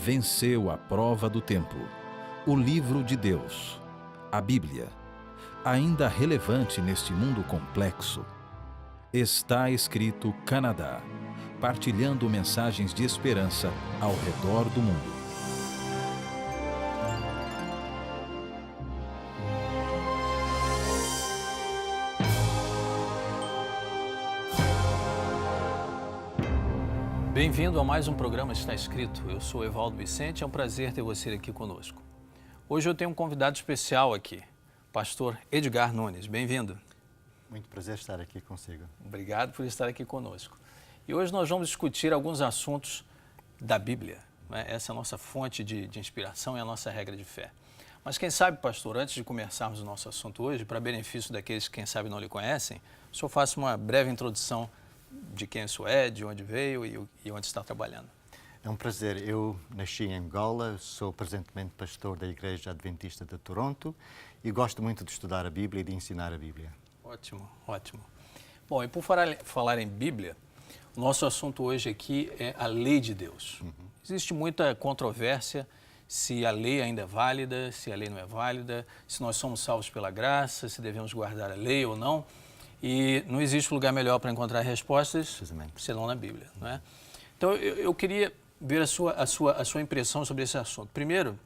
venceu a prova do tempo. O livro de Deus, a Bíblia, ainda relevante neste mundo complexo. Está escrito Canadá, partilhando mensagens de esperança ao redor do mundo. Bem-vindo a mais um programa Está Escrito. Eu sou Evaldo Vicente, é um prazer ter você aqui conosco. Hoje eu tenho um convidado especial aqui, pastor Edgar Nunes. Bem-vindo. Muito prazer estar aqui consigo. Obrigado por estar aqui conosco. E hoje nós vamos discutir alguns assuntos da Bíblia, né? Essa é a nossa fonte de inspiração e a nossa regra de fé. Mas quem sabe, pastor, antes de começarmos o nosso assunto hoje, para benefício daqueles que quem sabe não lhe conhecem, o senhor faça uma breve introdução de quem o senhor é, de onde veio e onde está trabalhando. É um prazer. Eu nasci em Angola, sou presentemente pastor da Igreja Adventista de Toronto e gosto muito de estudar a Bíblia e de ensinar a Bíblia. Ótimo, ótimo. Bom, e por falar em Bíblia, o nosso assunto hoje aqui é a lei de Deus. Existe muita controvérsia se a lei ainda é válida, se a lei não é válida, se nós somos salvos pela graça, se devemos guardar a lei ou não. E não existe lugar melhor para encontrar respostas senão na Bíblia, não é? Então, eu queria ver a sua impressão sobre esse assunto. Primeiro,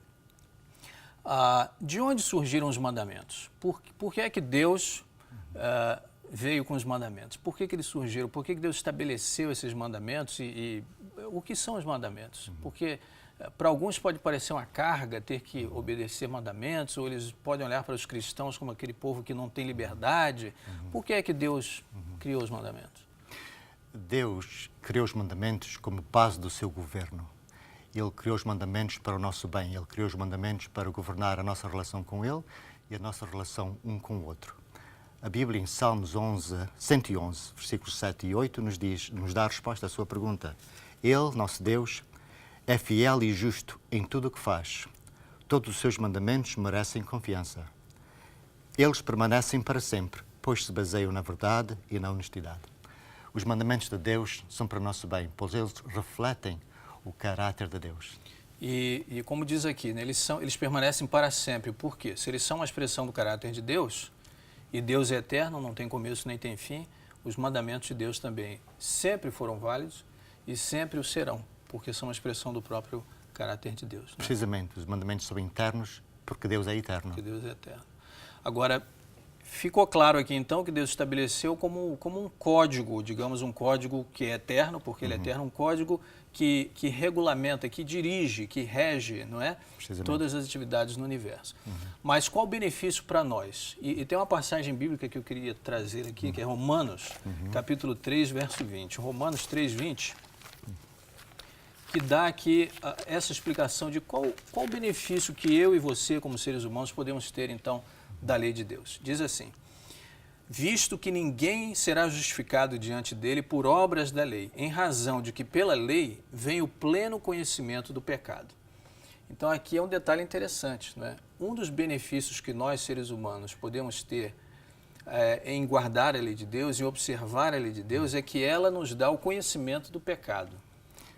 de onde surgiram os mandamentos? Por que é que Deus veio com os mandamentos? Por que eles surgiram? Por que Deus estabeleceu esses mandamentos? E o que são os mandamentos? Porque para alguns pode parecer uma carga ter que obedecer mandamentos, ou eles podem olhar para os cristãos como aquele povo que não tem liberdade. Por que é que Deus criou os mandamentos? Deus criou os mandamentos como base do seu governo. Ele criou os mandamentos para o nosso bem. Ele criou os mandamentos para governar a nossa relação com Ele e a nossa relação um com o outro. A Bíblia, em Salmos 111, versículos 7 e 8, nos dá a resposta à sua pergunta. Ele, nosso Deus, é fiel e justo em tudo o que faz. Todos os seus mandamentos merecem confiança. Eles permanecem para sempre, pois se baseiam na verdade e na honestidade. Os mandamentos de Deus são para o nosso bem, pois eles refletem o caráter de Deus. E como diz aqui, né, eles permanecem para sempre. Por quê? Se eles são uma expressão do caráter de Deus, e Deus é eterno, não tem começo nem tem fim, os mandamentos de Deus também sempre foram válidos e sempre o serão, porque são uma expressão do próprio caráter de Deus. Né? Precisamente, os mandamentos são internos porque Deus é eterno. Porque Deus é eterno. Agora, ficou claro aqui então que Deus estabeleceu como um código, digamos um código que é eterno, porque ele é eterno, um código que regulamenta, que dirige, que rege, não é? Todas as atividades no universo. Mas qual o benefício para nós? E tem uma passagem bíblica que eu queria trazer aqui, que é Romanos, capítulo 3, verso 20. Romanos 3, 20. Que dá aqui essa explicação de qual o benefício que eu e você, como seres humanos, podemos ter, então, da lei de Deus. Diz assim: visto que ninguém será justificado diante dele por obras da lei, em razão de que pela lei vem o pleno conhecimento do pecado. Então, aqui é um detalhe interessante, não é? Um dos benefícios que nós, seres humanos, podemos ter em guardar a lei de Deus, em observar a lei de Deus, é que ela nos dá o conhecimento do pecado.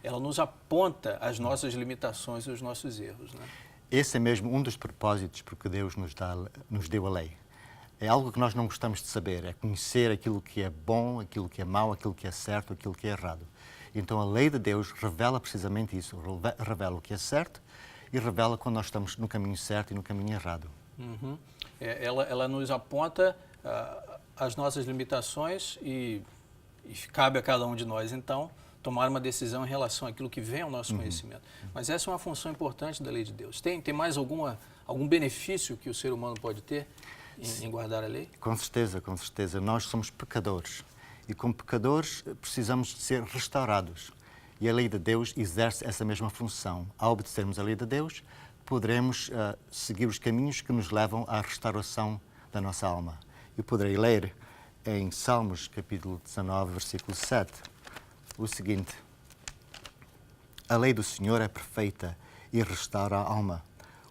Ela nos aponta as nossas limitações e os nossos erros, né? Esse é mesmo um dos propósitos porque Deus nos deu a lei. É algo que nós não gostamos de saber, é conhecer aquilo que é bom, aquilo que é mau, aquilo que é certo, aquilo que é errado. Então a lei de Deus revela precisamente isso, revela o que é certo e revela quando nós estamos no caminho certo e no caminho errado. Ela nos aponta as nossas limitações e cabe a cada um de nós, então, tomar uma decisão em relação àquilo que vem ao nosso conhecimento. Mas essa é uma função importante da lei de Deus. Tem mais algum benefício que o ser humano pode ter em guardar a lei? Com certeza, com certeza. Nós somos pecadores e como pecadores precisamos de ser restaurados. E a lei de Deus exerce essa mesma função. Ao obedecermos a lei de Deus, poderemos seguir os caminhos que nos levam à restauração da nossa alma. Eu poderei ler em Salmos, capítulo 19, versículo 7, o seguinte: a lei do Senhor é perfeita e restaura a alma.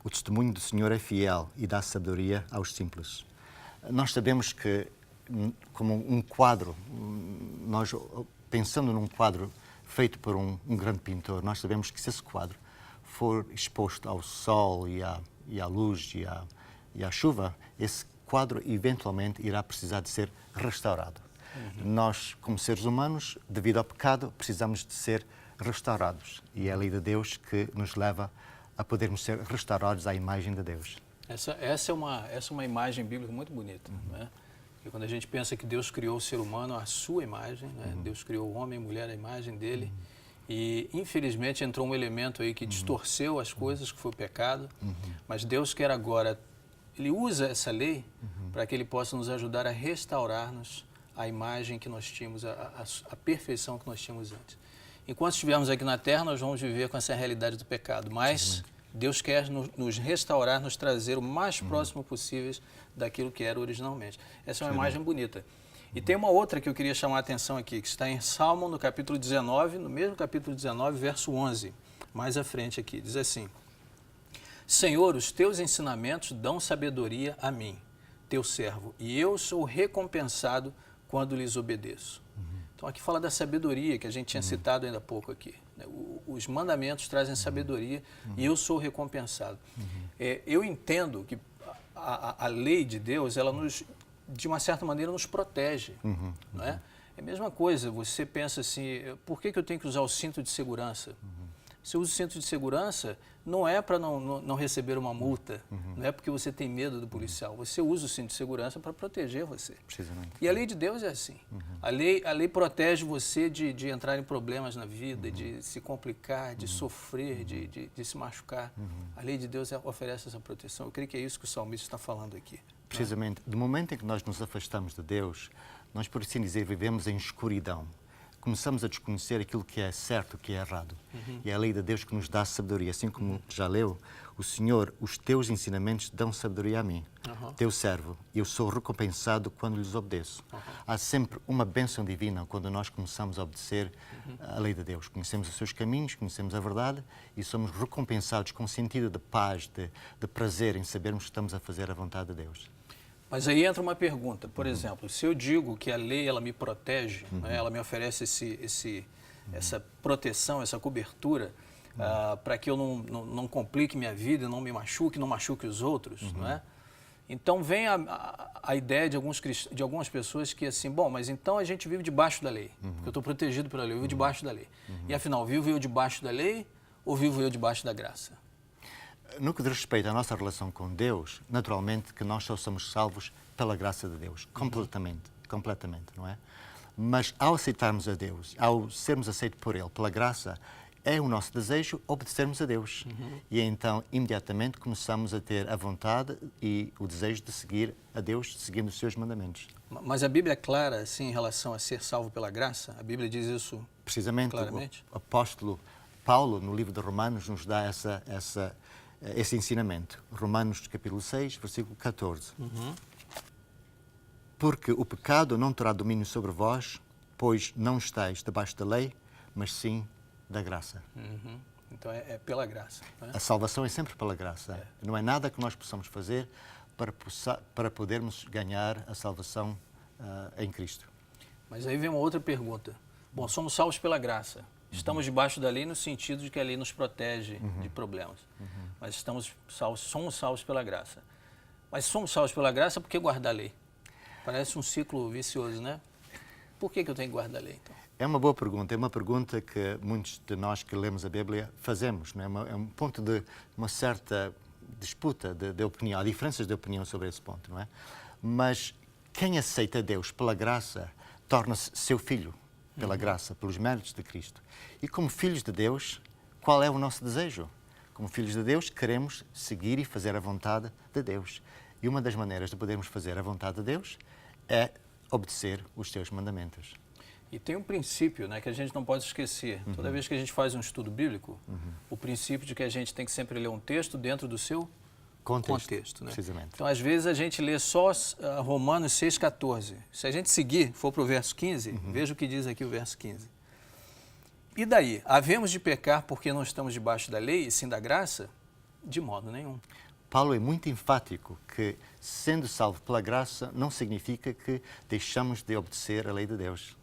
O testemunho do Senhor é fiel e dá sabedoria aos simples. Nós sabemos que, como um quadro, nós pensando num quadro feito por um grande pintor, nós sabemos que se esse quadro for exposto ao sol e à luz e à chuva, esse quadro eventualmente irá precisar de ser restaurado. Nós, como seres humanos, devido ao pecado, precisamos de ser restaurados. E é a lei de Deus que nos leva a podermos ser restaurados à imagem de Deus. Essa é uma imagem bíblica muito bonita, né? E quando a gente pensa que Deus criou o ser humano à sua imagem, né? Deus criou o homem e mulher à imagem dele, e infelizmente entrou um elemento aí que distorceu as coisas, que foi o pecado, mas Deus quer agora, Ele usa essa lei para que Ele possa nos ajudar a restaurar-nos à imagem que nós tínhamos, a perfeição que nós tínhamos antes. Enquanto estivermos aqui na Terra, nós vamos viver com essa realidade do pecado, mas Deus quer nos restaurar, nos trazer o mais próximo possível daquilo que era originalmente. Essa é uma imagem bonita. E tem uma outra que eu queria chamar a atenção aqui, que está em Salmo, no capítulo 19, no mesmo capítulo 19, verso 11, mais à frente aqui, diz assim: Senhor, os teus ensinamentos dão sabedoria a mim, teu servo, e eu sou recompensado quando lhes obedeço. Então aqui fala da sabedoria, que a gente tinha citado ainda há pouco aqui. Os mandamentos trazem sabedoria e eu sou recompensado. Eu entendo que a lei de Deus, ela de uma certa maneira, nos protege. Não é? É a mesma coisa, você pensa assim, por que eu tenho que usar o cinto de segurança? Você usa o cinto de segurança, não é para não receber uma multa, não é porque você tem medo do policial. Você usa o cinto de segurança para proteger você. Precisamente. E a lei de Deus é assim. A lei protege você de entrar em problemas na vida, de se complicar, de sofrer, de se machucar. A lei de Deus oferece essa proteção. Eu creio que é isso que o salmista está falando aqui. Precisamente. Do momento em que nós nos afastamos de Deus, nós, por assim dizer, vivemos em escuridão. Começamos a desconhecer aquilo que é certo, o que é errado. E é a lei de Deus que nos dá sabedoria. Assim como já leu, o Senhor, os teus ensinamentos dão sabedoria a mim, teu servo. Eu sou recompensado quando lhes obedeço. Há sempre uma bênção divina quando nós começamos a obedecer a lei de Deus. Conhecemos os seus caminhos, conhecemos a verdade e somos recompensados com sentido de paz, de prazer em sabermos que estamos a fazer a vontade de Deus. Mas aí entra uma pergunta, por exemplo, se eu digo que a lei ela me protege, né, ela me oferece essa proteção, essa cobertura, para que eu não complique minha vida, não me machuque, não machuque os outros, não é? Então vem a ideia de algumas pessoas que assim, bom, mas então a gente vive debaixo da lei, porque eu estou protegido pela lei, eu vivo debaixo da lei. E afinal, vivo eu debaixo da lei ou vivo eu debaixo da graça? No que diz respeito à nossa relação com Deus, naturalmente que nós só somos salvos pela graça de Deus, completamente, não é? Mas ao aceitarmos a Deus, ao sermos aceitos por Ele, pela graça, é o nosso desejo obedecermos a Deus. E então, imediatamente, começamos a ter a vontade e o desejo de seguir a Deus, seguindo os seus mandamentos. Mas a Bíblia é clara, assim, em relação a ser salvo pela graça? A Bíblia diz isso precisamente claramente? O apóstolo Paulo, no livro de Romanos, nos dá esse ensinamento. Romanos, capítulo 6, versículo 14. Porque o pecado não terá domínio sobre vós, pois não estáis debaixo da lei, mas sim da graça. Então é pela graça. Não é? A salvação é sempre pela graça. Não é nada que nós possamos fazer para podermos ganhar a salvação em Cristo. Mas aí vem uma outra pergunta. Bom, somos salvos pela graça. Estamos debaixo da lei no sentido de que a lei nos protege de problemas. Mas somos salvos pela graça. Mas somos salvos pela graça, por que guardar a lei? Parece um ciclo vicioso, né? Por que eu tenho que guardar a lei, então? É uma boa pergunta. É uma pergunta que muitos de nós que lemos a Bíblia fazemos. Não é? É um ponto de uma certa disputa de opinião. Há diferenças de opinião sobre esse ponto, não é? Mas quem aceita Deus pela graça torna-se seu filho pela graça, pelos méritos de Cristo. E como filhos de Deus, qual é o nosso desejo? Como filhos de Deus, queremos seguir e fazer a vontade de Deus. E uma das maneiras de podermos fazer a vontade de Deus é obedecer os seus mandamentos. E tem um princípio, né, que a gente não pode esquecer. Toda vez que a gente faz um estudo bíblico, o princípio de que a gente tem que sempre ler um texto dentro do seu contexto, né? Precisamente. Então, às vezes, a gente lê só Romanos 6,14. Se a gente seguir, for para o verso 15, veja o que diz aqui o verso 15. E daí? Havemos de pecar porque não estamos debaixo da lei e sim da graça? De modo nenhum. Paulo é muito enfático que, sendo salvo pela graça, não significa que deixamos de obedecer a lei de Deus.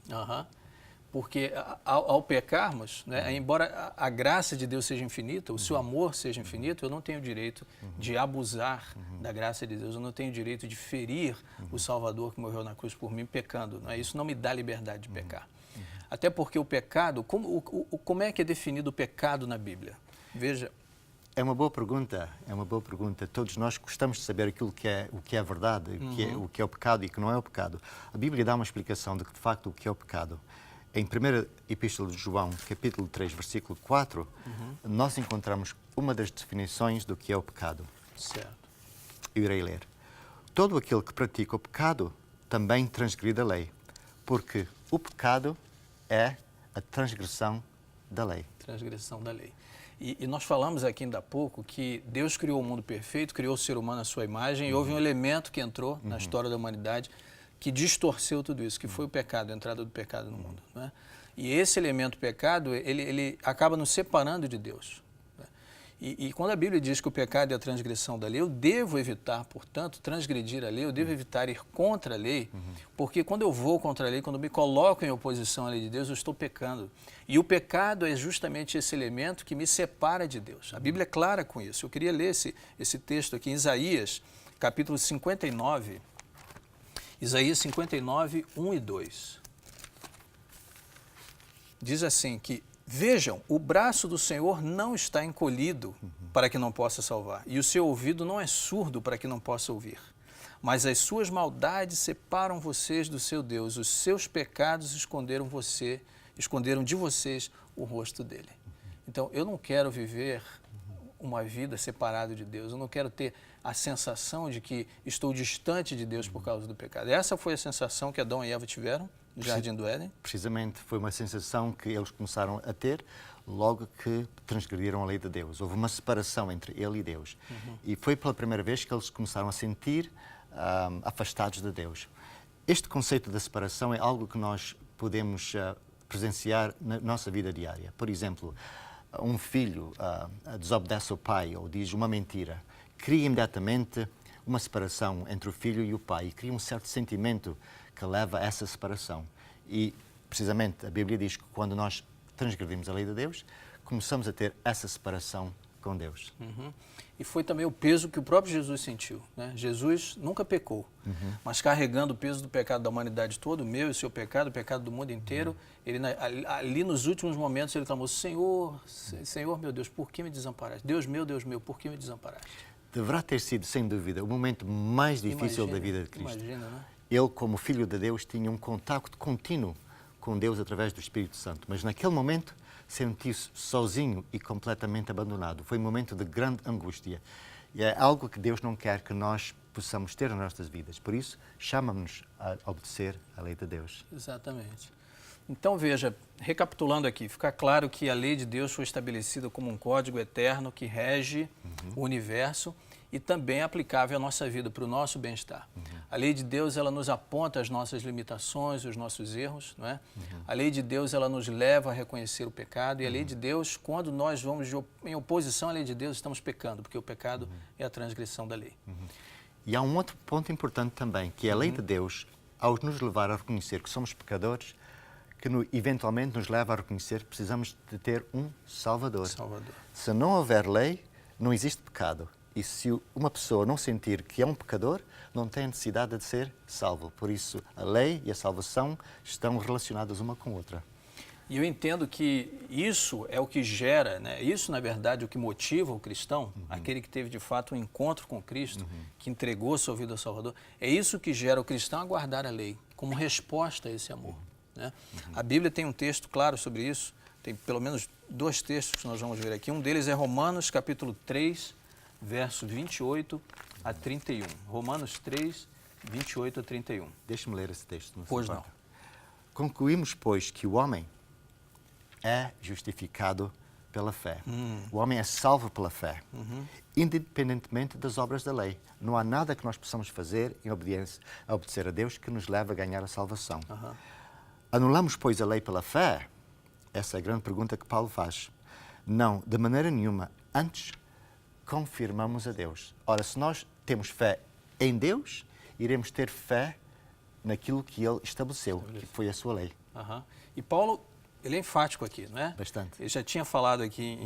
Porque ao pecarmos, né, embora a graça de Deus seja infinita, o seu amor seja infinito, eu não tenho direito de abusar da graça de Deus, eu não tenho direito de ferir o Salvador que morreu na cruz por mim pecando. Não é? Isso não me dá liberdade de pecar. Até porque o pecado, como é que é definido o pecado na Bíblia? Veja. É uma boa pergunta, é uma boa pergunta. Todos nós gostamos de saber aquilo o que é verdade, o que é o pecado e o que não é o pecado. A Bíblia dá uma explicação de que, de facto, o que é o pecado. Em 1ª Epístola de João, capítulo 3, versículo 4, nós encontramos uma das definições do que é o pecado. Certo. Eu irei ler. Todo aquele que pratica o pecado também transgride a lei, porque o pecado é a transgressão da lei. Transgressão da lei. E nós falamos aqui ainda há pouco que Deus criou o mundo perfeito, criou o ser humano à sua imagem, e houve um elemento que entrou na história da humanidade que distorceu tudo isso, que foi o pecado, a entrada do pecado no mundo. Né? E esse elemento pecado, ele acaba nos separando de Deus. Né? E quando a Bíblia diz que o pecado é a transgressão da lei, eu devo evitar, portanto, transgredir a lei, eu devo evitar ir contra a lei, porque quando eu vou contra a lei, quando eu me coloco em oposição à lei de Deus, eu estou pecando. E o pecado é justamente esse elemento que me separa de Deus. A Bíblia é clara com isso. Eu queria ler esse texto aqui em Isaías, capítulo 59, Isaías 59, 1 e 2. Diz assim que, vejam, o braço do Senhor não está encolhido para que não possa salvar, e o seu ouvido não é surdo para que não possa ouvir. Mas as suas maldades separam vocês do seu Deus, os seus pecados esconderam de vocês o rosto dele. Então, eu não quero viver uma vida separada de Deus, eu não quero ter a sensação de que estou distante de Deus por causa do pecado. Essa foi a sensação que Adão e Eva tiveram no Jardim do Éden. Precisamente, foi uma sensação que eles começaram a ter logo que transgrediram a lei de Deus. Houve uma separação entre ele e Deus. E foi pela primeira vez que eles começaram a sentir afastados de Deus. Este conceito da separação é algo que nós podemos presenciar na nossa vida diária. Por exemplo, um filho desobedece ao pai ou diz uma mentira, cria imediatamente uma separação entre o filho e o pai, e cria um certo sentimento que leva a essa separação. E, precisamente, a Bíblia diz que quando nós transgredimos a lei de Deus, começamos a ter essa separação com Deus. E foi também o peso que o próprio Jesus sentiu. Né? Jesus nunca pecou, mas carregando o peso do pecado da humanidade toda, o meu e o seu pecado, o pecado do mundo inteiro, ele, ali nos últimos momentos ele clamou, Senhor, Senhor meu Deus, por que me desamparaste? Deus meu, por que me desamparaste? Deverá ter sido, sem dúvida, o momento mais difícil da vida de Cristo. Imagina, né? Ele, como Filho de Deus, tinha um contacto contínuo com Deus através do Espírito Santo, mas naquele momento sentiu-se sozinho e completamente abandonado. Foi um momento de grande angústia. E é algo que Deus não quer que nós possamos ter nas nossas vidas. Por isso, chama-nos a obedecer à lei de Deus. Exatamente. Então, veja, recapitulando aqui, fica claro que a lei de Deus foi estabelecida como um código eterno que rege o universo e também é aplicável à nossa vida, para o nosso bem-estar. A lei de Deus, ela nos aponta as nossas limitações, os nossos erros, não é? A lei de Deus, ela nos leva a reconhecer o pecado, e a lei de Deus, quando nós vamos em oposição à lei de Deus, estamos pecando, porque o pecado é a transgressão da lei. E há um outro ponto importante também, que é a lei de Deus, ao nos levar a reconhecer que somos pecadores, que eventualmente nos leva a reconhecer que precisamos de ter um Salvador. Se não houver lei, não existe pecado. E se uma pessoa não sentir que é um pecador, não tem necessidade de ser salvo. Por isso, a lei e a salvação estão relacionadas uma com a outra. E eu entendo que isso é o que gera, né? Isso, na verdade, é o que motiva o cristão, aquele que teve, de fato, um encontro com Cristo, que entregou sua vida ao Salvador. É isso que gera o cristão a guardar a lei, como resposta a esse amor. Né? A Bíblia tem um texto claro sobre isso, tem pelo menos 2 textos que nós vamos ver aqui. Um deles é Romanos, capítulo 3, verso 28 a 31. Romanos 3, 28 a 31. Deixe-me ler esse texto. Pois não. Concluímos, pois, que o homem é justificado pela fé. O homem é salvo pela fé, independentemente das obras da lei. Não há nada que nós possamos fazer em obediência a obedecer a Deus que nos leve a ganhar a salvação. Anulamos, pois, a lei pela fé? Essa é a grande pergunta que Paulo faz. Não, de maneira nenhuma. Antes, confirmamos a Deus. Ora, se nós temos fé em Deus, iremos ter fé naquilo que Ele estabeleceu, que foi a sua lei. Aham. E Paulo, ele é enfático aqui, não é? Bastante. Ele já tinha falado aqui,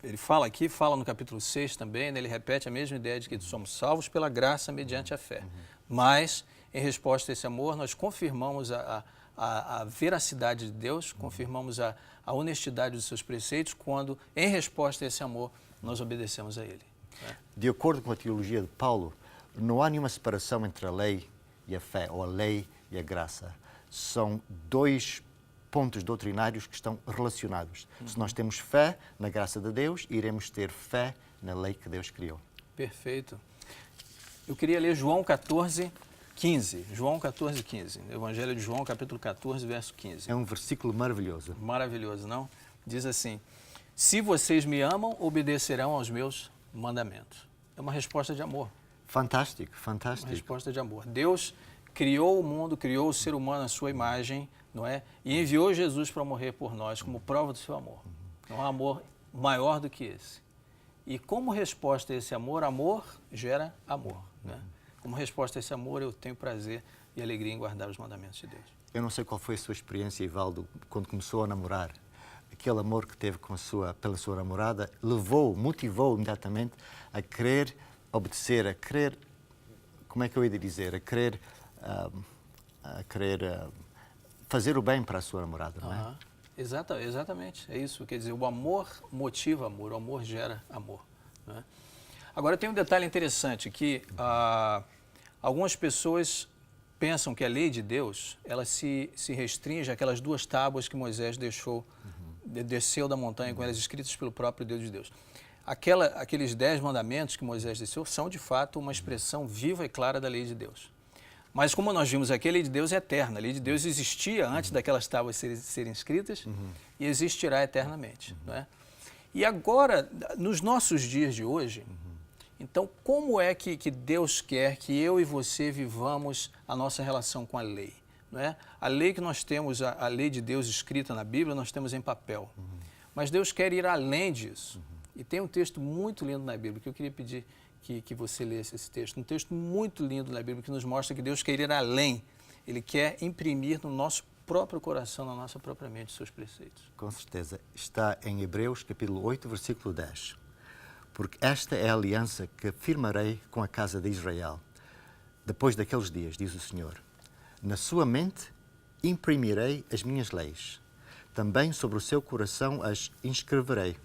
ele fala aqui, fala no capítulo 6 também, né? Ele repete a mesma ideia de que somos salvos pela graça mediante a fé. Mas, em resposta a esse amor, nós confirmamos a veracidade de Deus, confirmamos a honestidade dos seus preceitos, quando, em resposta a esse amor, nós obedecemos a Ele. Né? De acordo com a teologia de Paulo, não há nenhuma separação entre a lei e a fé, ou a lei e a graça. São dois pontos doutrinários que estão relacionados. Se nós temos fé na graça de Deus, iremos ter fé na lei que Deus criou. Perfeito. Eu queria ler João 14, 15. João 14, 15. Evangelho de João, capítulo 14, verso 15. É um versículo maravilhoso. Maravilhoso, não? Diz assim: se vocês me amam, obedecerão aos meus mandamentos. É uma resposta de amor. Fantástico, Uma fantástico. resposta de amor. Deus criou o mundo, criou o ser humano à sua imagem, não é? E enviou Jesus para morrer por nós como prova do seu amor. Não há amor maior do que esse. E como resposta a esse amor, amor gera amor, né? Como resposta a esse amor, eu tenho prazer e alegria em guardar os mandamentos de Deus. Eu não sei qual foi a sua experiência, Ivaldo, quando começou a namorar. Aquele amor que teve pela sua namorada motivou imediatamente a querer obedecer, a querer, como é que eu ia dizer, a querer fazer o bem para a sua namorada, não é? Exatamente, é isso. Quer dizer, o amor motiva amor, o amor gera amor. Né? Agora, tem um detalhe interessante, que algumas pessoas pensam que a lei de Deus, ela se restringe àquelas 2 tábuas que Moisés desceu da montanha com elas escritas pelo próprio Deus de Deus. Aqueles 10 mandamentos que Moisés desceu são, de fato, uma expressão viva e clara da lei de Deus. Mas, como nós vimos aqui, a lei de Deus é eterna. A lei de Deus existia antes daquelas tábuas serem escritas e existirá eternamente. Não é? E agora, nos nossos dias de hoje, então, como é que Deus quer que eu e você vivamos a nossa relação com a lei? Não é? A lei que nós temos, a lei de Deus escrita na Bíblia, nós temos em papel. Mas Deus quer ir além disso. E tem um texto muito lindo na Bíblia que eu queria pedir que você lesse esse texto. Um texto muito lindo na Bíblia que nos mostra que Deus quer ir além. Ele quer imprimir no nosso próprio coração, na nossa própria mente, os seus preceitos. Com certeza. Está em Hebreus, capítulo 8, versículo 10. Porque esta é a aliança que firmarei com a casa de Israel. Depois daqueles dias, diz o Senhor, na sua mente imprimirei as minhas leis. Também sobre o seu coração as inscreverei.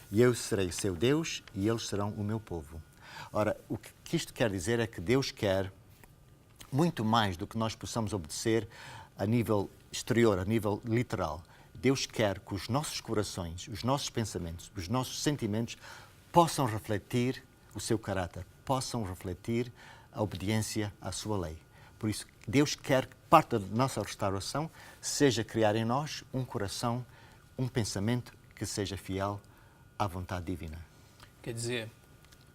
E eu serei seu Deus e eles serão o meu povo. Ora, o que isto quer dizer é que Deus quer muito mais do que nós possamos obedecer a nível exterior, a nível literal. Deus quer que os nossos corações, os nossos pensamentos, os nossos sentimentos possam refletir o seu caráter, possam refletir a obediência à sua lei. Por isso, Deus quer que parte da nossa restauração seja criar em nós um coração, um pensamento que seja fiel à vontade divina. Quer dizer,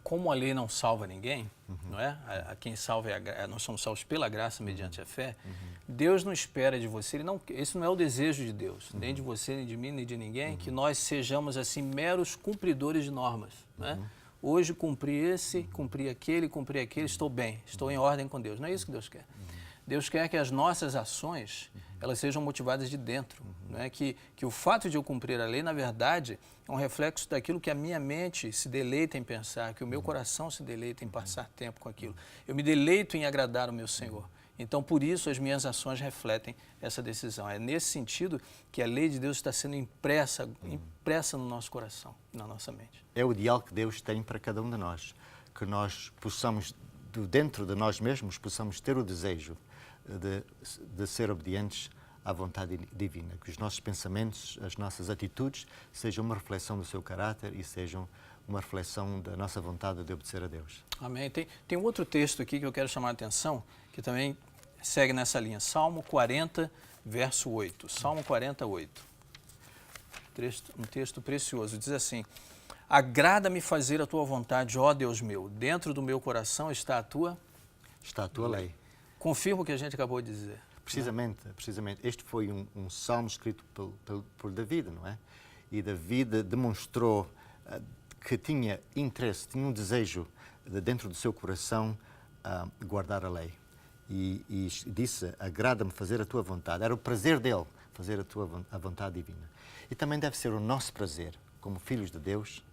como a lei não salva ninguém, não é? A quem salva nós somos salvos pela graça mediante a fé. Deus não espera de você, esse não é o desejo de Deus, nem de você, nem de mim, nem de ninguém, que nós sejamos assim meros cumpridores de normas, não é? Hoje cumpri esse, cumpri aquele, estou bem, estou em ordem com Deus. Não é isso que Deus quer. Deus quer que as nossas ações, elas sejam motivadas de dentro. Não é? Que o fato de eu cumprir a lei, na verdade, é um reflexo daquilo que a minha mente se deleita em pensar, que o meu coração se deleita em passar tempo com aquilo. Eu me deleito em agradar o meu Senhor. Então, por isso, as minhas ações refletem essa decisão. É nesse sentido que a lei de Deus está sendo impressa no nosso coração, na nossa mente. É o ideal que Deus tem para cada um de nós, que nós possamos, dentro de nós mesmos, possamos ter o desejo de ser obedientes à vontade divina, que os nossos pensamentos, as nossas atitudes sejam uma reflexão do seu caráter e sejam uma reflexão da nossa vontade de obedecer a Deus. Amém. Tem um outro texto aqui que eu quero chamar a atenção, que também segue nessa linha. Salmo 40, verso 8. Salmo 48. Um texto precioso. Diz assim: agrada-me fazer a tua vontade, ó Deus meu. Dentro do meu coração está a tua lei. Confirma o que a gente acabou de dizer. Precisamente. Este foi um salmo escrito por David, não é? E David demonstrou que tinha interesse, tinha um desejo dentro do seu coração guardar a lei. e disse, agrada-me fazer a tua vontade. Era o prazer dele fazer a vontade divina. E também deve ser o nosso prazer, como filhos de Deus,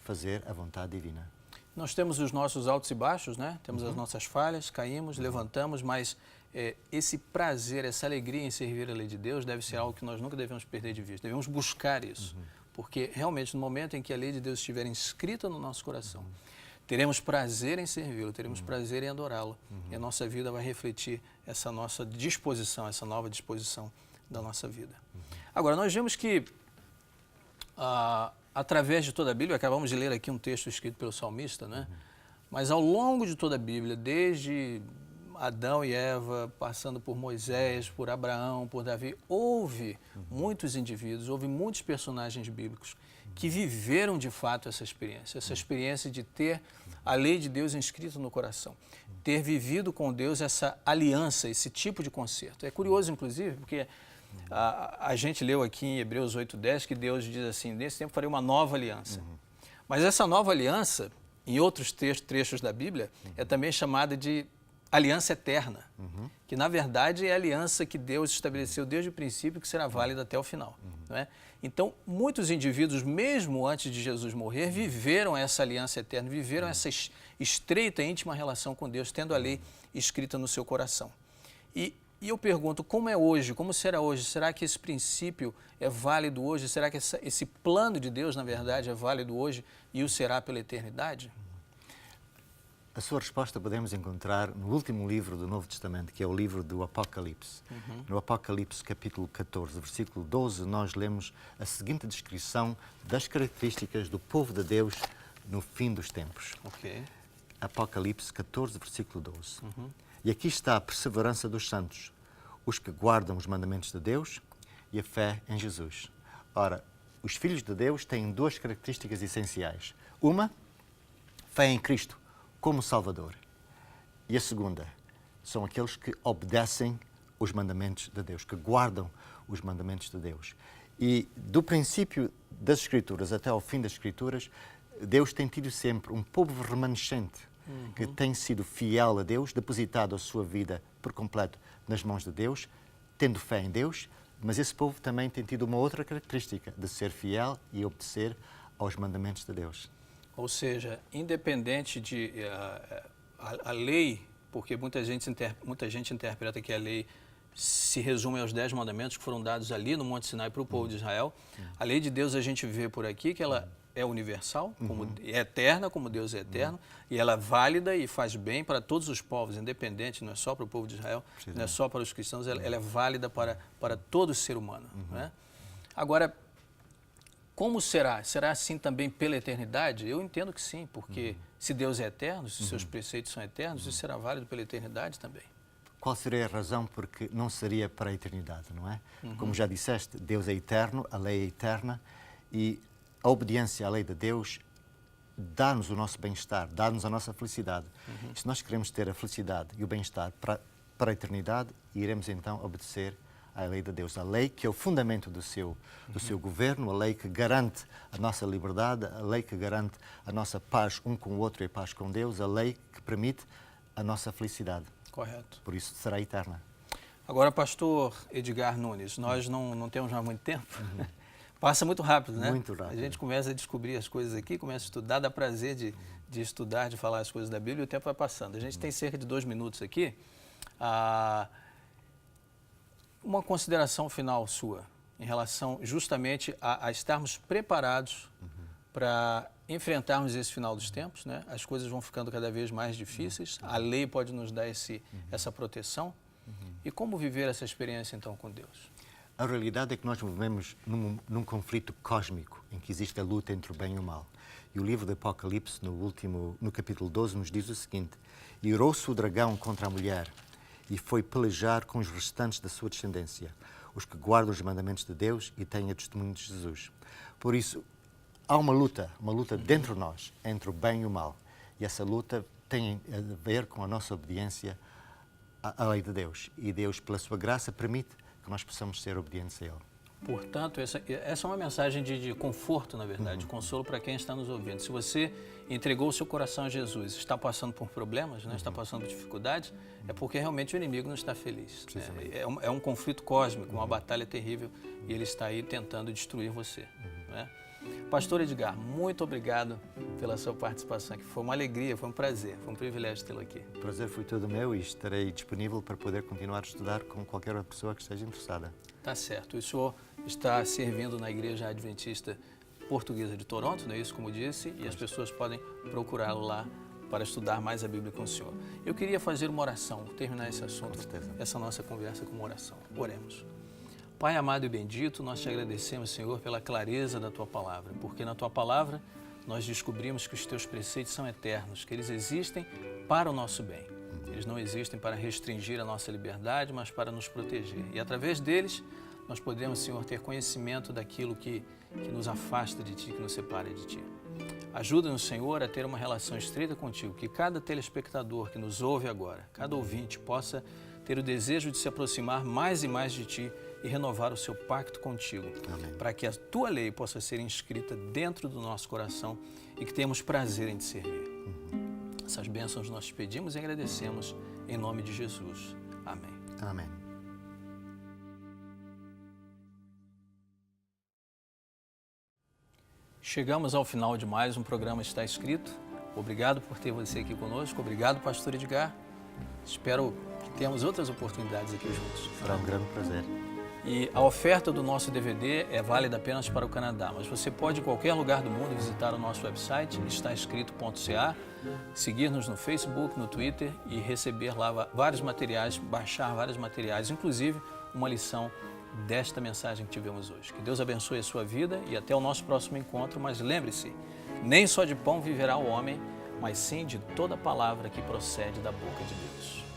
fazer a vontade divina. Nós temos os nossos altos e baixos, né? Temos as nossas falhas, caímos, levantamos, mas esse prazer, essa alegria em servir a lei de Deus deve ser algo que nós nunca devemos perder de vista. Devemos buscar isso, porque realmente no momento em que a lei de Deus estiver inscrita no nosso coração, teremos prazer em servi-lo, teremos prazer em adorá-lo. E a nossa vida vai refletir essa nossa disposição, essa nova disposição da nossa vida. Agora, nós vemos que, através de toda a Bíblia, acabamos de ler aqui um texto escrito pelo salmista, né? Mas ao longo de toda a Bíblia, desde Adão e Eva, passando por Moisés, por Abraão, por Davi, houve muitos indivíduos, houve muitos personagens bíblicos que viveram de fato essa experiência de ter a lei de Deus inscrita no coração, ter vivido com Deus essa aliança, esse tipo de concerto. É curioso, inclusive, porque a gente leu aqui em Hebreus 8:10 que Deus diz assim, nesse tempo farei uma nova aliança. Mas essa nova aliança, em outros trechos da Bíblia, é também chamada de aliança eterna, que na verdade é a aliança que Deus estabeleceu desde o princípio que será válida até o final. Não é? Então, muitos indivíduos, mesmo antes de Jesus morrer, viveram essa aliança eterna, viveram essa estreita, íntima relação com Deus, tendo a lei escrita no seu coração. E eu pergunto, como é hoje? Como será hoje? Será que esse princípio é válido hoje? Será que esse plano de Deus, na verdade, é válido hoje e o será pela eternidade? A sua resposta podemos encontrar no último livro do Novo Testamento, que é o livro do Apocalipse. No Apocalipse, capítulo 14, versículo 12, nós lemos a seguinte descrição das características do povo de Deus no fim dos tempos. Apocalipse 14, versículo 12. E aqui está a perseverança dos santos, os que guardam os mandamentos de Deus e a fé em Jesus. Ora, os filhos de Deus têm duas características essenciais. Uma, fé em Cristo como Salvador. E a segunda, são aqueles que obedecem os mandamentos de Deus, que guardam os mandamentos de Deus. E do princípio das Escrituras até ao fim das Escrituras, Deus tem tido sempre um povo remanescente que tem sido fiel a Deus, depositado a sua vida por completo nas mãos de Deus, tendo fé em Deus, mas esse povo também tem tido uma outra característica, de ser fiel e obedecer aos mandamentos de Deus. Ou seja, independente de a lei, porque muita gente interpreta que a lei se resume aos 10 mandamentos que foram dados ali no Monte Sinai para o povo de Israel. A lei de Deus a gente vê por aqui que ela é universal, é eterna, como Deus é eterno, e ela é válida e faz bem para todos os povos, independente, não é só para o povo de Israel, não é só para os cristãos, ela é válida para todo ser humano. Né? Agora, como será? Será assim também pela eternidade? Eu entendo que sim, porque se Deus é eterno, se seus preceitos são eternos, isso será válido pela eternidade também. Qual seria a razão porque não seria para a eternidade, não é? Como já disseste, Deus é eterno, a lei é eterna e a obediência à lei de Deus dá-nos o nosso bem-estar, dá-nos a nossa felicidade. Se nós queremos ter a felicidade e o bem-estar para a eternidade, iremos então obedecer à lei de Deus, a lei que é o fundamento do seu governo, a lei que garante a nossa liberdade, a lei que garante a nossa paz um com o outro e a paz com Deus, a lei que permite a nossa felicidade. Correto. Por isso será eterna. Agora, pastor Edgar Nunes, nós não temos mais muito tempo. Passa muito rápido, né? Muito rápido. A gente começa a descobrir as coisas aqui, começa a estudar, dá prazer de estudar, de falar as coisas da Bíblia e o tempo vai passando. A gente tem cerca de 2 minutos aqui. Uma consideração final sua em relação justamente a estarmos preparados para enfrentarmos esse final dos tempos, né? As coisas vão ficando cada vez mais difíceis, a lei pode nos dar essa proteção. E como viver essa experiência então com Deus? A realidade é que nós vivemos num conflito cósmico, em que existe a luta entre o bem e o mal. E o livro do Apocalipse, no capítulo 12, nos diz o seguinte: irou-se o dragão contra a mulher e foi pelejar com os restantes da sua descendência, os que guardam os mandamentos de Deus e têm o testemunho de Jesus. Por isso, há uma luta dentro de nós, entre o bem e o mal. E essa luta tem a ver com a nossa obediência à lei de Deus. E Deus, pela sua graça, permite que nós possamos ser obedientes a Ele. Portanto, essa é uma mensagem de conforto, na verdade, de consolo para quem está nos ouvindo. Se você entregou o seu coração a Jesus, está passando por problemas, né? Está passando por dificuldades, é porque realmente o inimigo não está feliz. É um conflito cósmico, uma batalha terrível, e ele está aí tentando destruir você. Né? Pastor Edgar, muito obrigado pela sua participação aqui. Foi uma alegria, foi um prazer, foi um privilégio tê-lo aqui. O prazer foi todo meu e estarei disponível para poder continuar a estudar com qualquer outra pessoa que esteja interessada. Tá certo. O senhor está servindo na Igreja Adventista Portuguesa de Toronto, não é isso, como disse? E as pessoas podem procurá-lo lá para estudar mais a Bíblia com o senhor. Eu queria fazer uma oração, terminar esse assunto, essa nossa conversa com uma oração. Oremos. Pai amado e bendito, nós te agradecemos, Senhor, pela clareza da Tua Palavra, porque na Tua Palavra nós descobrimos que os Teus preceitos são eternos, que eles existem para o nosso bem. Eles não existem para restringir a nossa liberdade, mas para nos proteger. E através deles, nós podemos, Senhor, ter conhecimento daquilo que nos afasta de Ti, que nos separa de Ti. Ajuda-nos, Senhor, a ter uma relação estreita contigo, que cada telespectador que nos ouve agora, cada ouvinte, possa ter o desejo de se aproximar mais e mais de Ti e renovar o seu pacto contigo, para que a Tua lei possa ser inscrita dentro do nosso coração e que tenhamos prazer em Te servir. Essas bênçãos nós te pedimos e agradecemos em nome de Jesus. Amém. Amém. Chegamos ao final de mais um programa Está Escrito. Obrigado por ter você aqui conosco. Obrigado, Pastor Edgar. Espero que tenhamos outras oportunidades aqui juntos. Será um grande prazer. E a oferta do nosso DVD é válida apenas para o Canadá, mas você pode em qualquer lugar do mundo visitar o nosso website, estaescrito.ca, seguir-nos no Facebook, no Twitter e receber lá vários materiais, baixar vários materiais, inclusive uma lição desta mensagem que tivemos hoje. Que Deus abençoe a sua vida e até o nosso próximo encontro, mas lembre-se, nem só de pão viverá o homem, mas sim de toda palavra que procede da boca de Deus.